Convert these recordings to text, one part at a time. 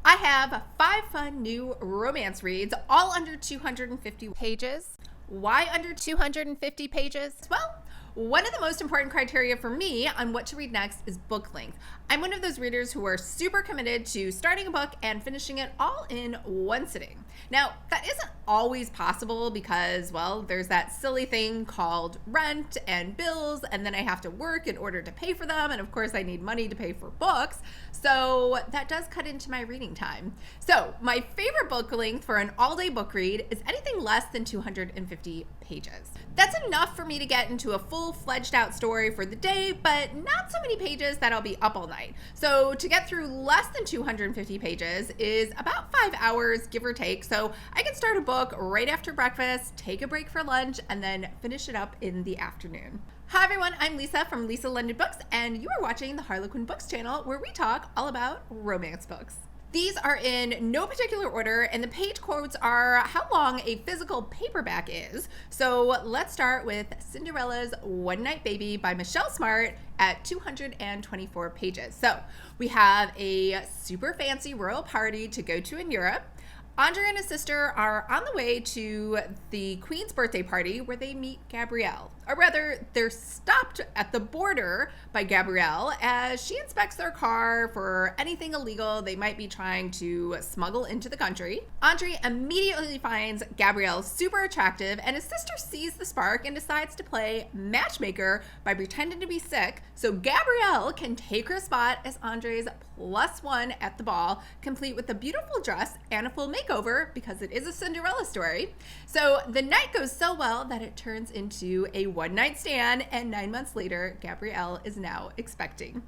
I have 5 fun new romance reads, all under 250 pages. Why under 250 pages? Well, one of the most important criteria for me on what to read next is book length. I'm one of those readers who are super committed to starting a book and finishing it all in one sitting. Now, that isn't always possible because, well, there's that silly thing called rent and bills, and then I have to work in order to pay for them, and of course I need money to pay for books, so that does cut into my reading time. So my favorite book length for an all-day book read is anything less than 250 pages. That's enough for me to get into a full-fledged out story for the day, but not so many pages that I'll be up all night. So to get through less than 250 pages is about 5 hours, give or take. So I can start a book right after breakfast, take a break for lunch, and then finish it up in the afternoon. Hi everyone, I'm Lisa from Lisa London Books, and you are watching the Harlequin Books channel where we talk all about romance books. These are in no particular order, and the page quotes are how long a physical paperback is. So let's start with Cinderella's One Night Baby by Michelle Smart at 224 pages. So we have a super fancy royal party to go to in Europe. Andre and his sister are on the way to the Queen's birthday party where they meet Gabrielle. Or rather, they're stopped at the border by Gabrielle as she inspects their car for anything illegal they might be trying to smuggle into the country. Andre immediately finds Gabrielle super attractive, and his sister sees the spark and decides to play matchmaker by pretending to be sick so Gabrielle can take her spot as Andre's +1 at the ball, complete with a beautiful dress and a full makeover because it is a Cinderella story. So the night goes so well that it turns into a one-night stand, and 9 months later, Gabrielle is now expecting.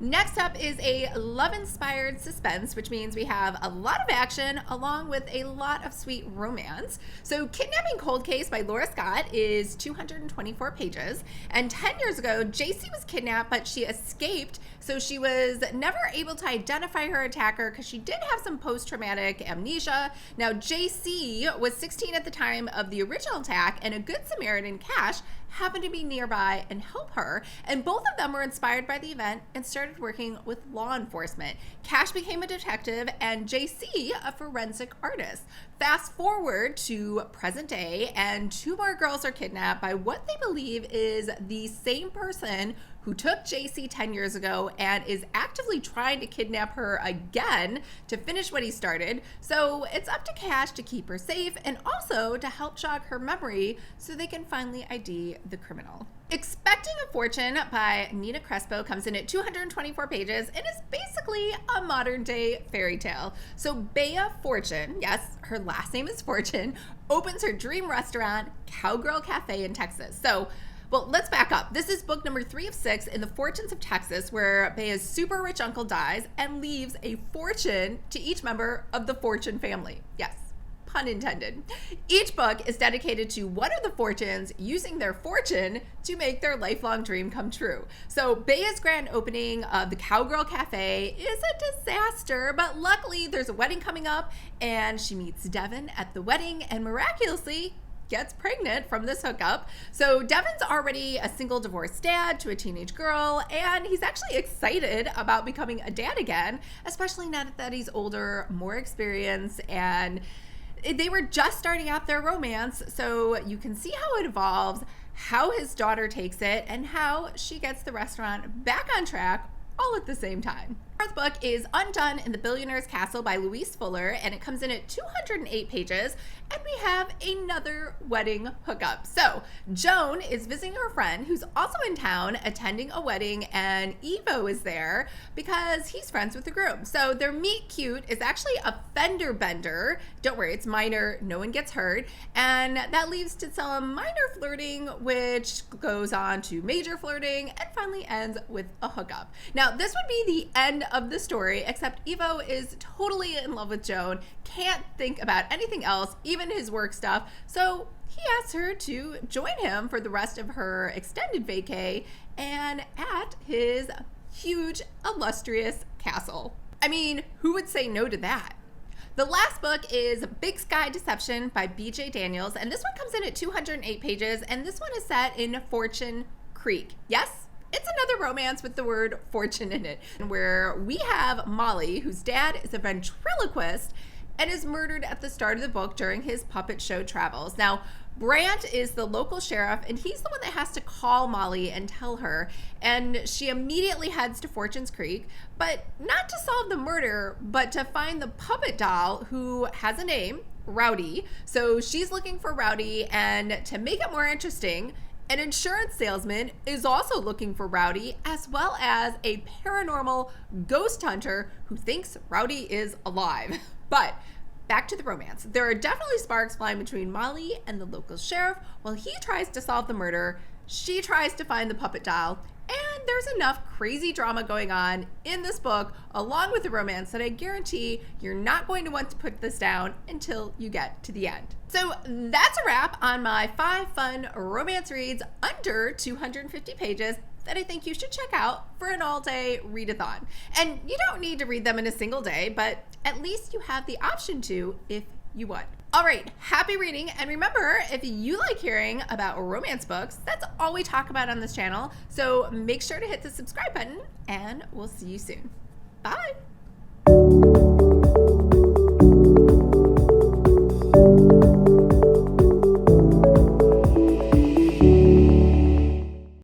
Next up is a love-inspired suspense, which means we have a lot of action along with a lot of sweet romance. So Kidnapping Cold Case by Laura Scott is 224 pages. And 10 years ago, JC was kidnapped, but she escaped. So she was never able to identify her attacker because she did have some post-traumatic amnesia. Now, JC was 16 at the time of the original attack, and a good Samaritan, Cash, happened to be nearby and help her. And both of them were inspired by the event and started working with law enforcement. Cash became a detective and JC a forensic artist. Fast forward to present day, and 2 more girls are kidnapped by what they believe is the same person who took JC 10 years ago and is actively trying to kidnap her again to finish what he started. So it's up to Cash to keep her safe and also to help jog her memory so they can finally ID the criminal. Expecting a Fortune by Nina Crespo comes in at 224 pages and is basically a modern day fairy tale. So Bea Fortune, yes, her last name is Fortune, opens her dream restaurant, Cowgirl Cafe in Texas. Well, let's back up. This is book number 3 of 6 in the Fortunes of Texas, where Bea's super rich uncle dies and leaves a fortune to each member of the Fortune family. Yes, pun intended. Each book is dedicated to one of the Fortunes using their fortune to make their lifelong dream come true. So Bea's grand opening of the Cowgirl Cafe is a disaster, but luckily there's a wedding coming up and she meets Devin at the wedding and miraculously gets pregnant from this hookup. So Devin's already a single divorced dad to a teenage girl, and he's actually excited about becoming a dad again, especially now that he's older, more experienced, and they were just starting out their romance. So you can see how it evolves, how his daughter takes it, and how she gets the restaurant back on track all at the same time. Our fourth book is Undone in the Billionaire's Castle by Louise Fuller, and it comes in at 208 pages, and we have another wedding hookup. So Joan is visiting her friend who's also in town attending a wedding, and Evo is there because he's friends with the groom. So their meet cute is actually a fender bender. Don't worry, it's minor, no one gets hurt, and that leads to some minor flirting, which goes on to major flirting and finally ends with a hookup. Now, this would be the end of the story, except Evo is totally in love with Joan, can't think about anything else, even his work stuff, so he asks her to join him for the rest of her extended vacay and at his huge, illustrious castle. I mean, who would say no to that? The last book is Big Sky Deception by B.J. Daniels, and this one comes in at 208 pages, and this one is set in Fortune Creek. Yes, it's another romance with the word fortune in it, where we have Molly, whose dad is a ventriloquist and is murdered at the start of the book during his puppet show travels. Now, Brant is the local sheriff, and he's the one that has to call Molly and tell her, and she immediately heads to Fortune's Creek, but not to solve the murder, but to find the puppet doll, who has a name, Rowdy. So she's looking for Rowdy, and to make it more interesting, an insurance salesman is also looking for Rowdy, as well as a paranormal ghost hunter who thinks Rowdy is alive. But back to the romance. There are definitely sparks flying between Molly and the local sheriff. While he tries to solve the murder, she tries to find the puppet doll, and there's enough crazy drama going on in this book, along with the romance, that I guarantee you're not going to want to put this down until you get to the end. So that's a wrap on my 5 fun romance reads under 250 pages that I think you should check out for an all-day readathon. And you don't need to read them in a single day, but at least you have the option to if you want. All right, happy reading. And remember, if you like hearing about romance books, that's all we talk about on this channel. So make sure to hit the subscribe button, and we'll see you soon. Bye.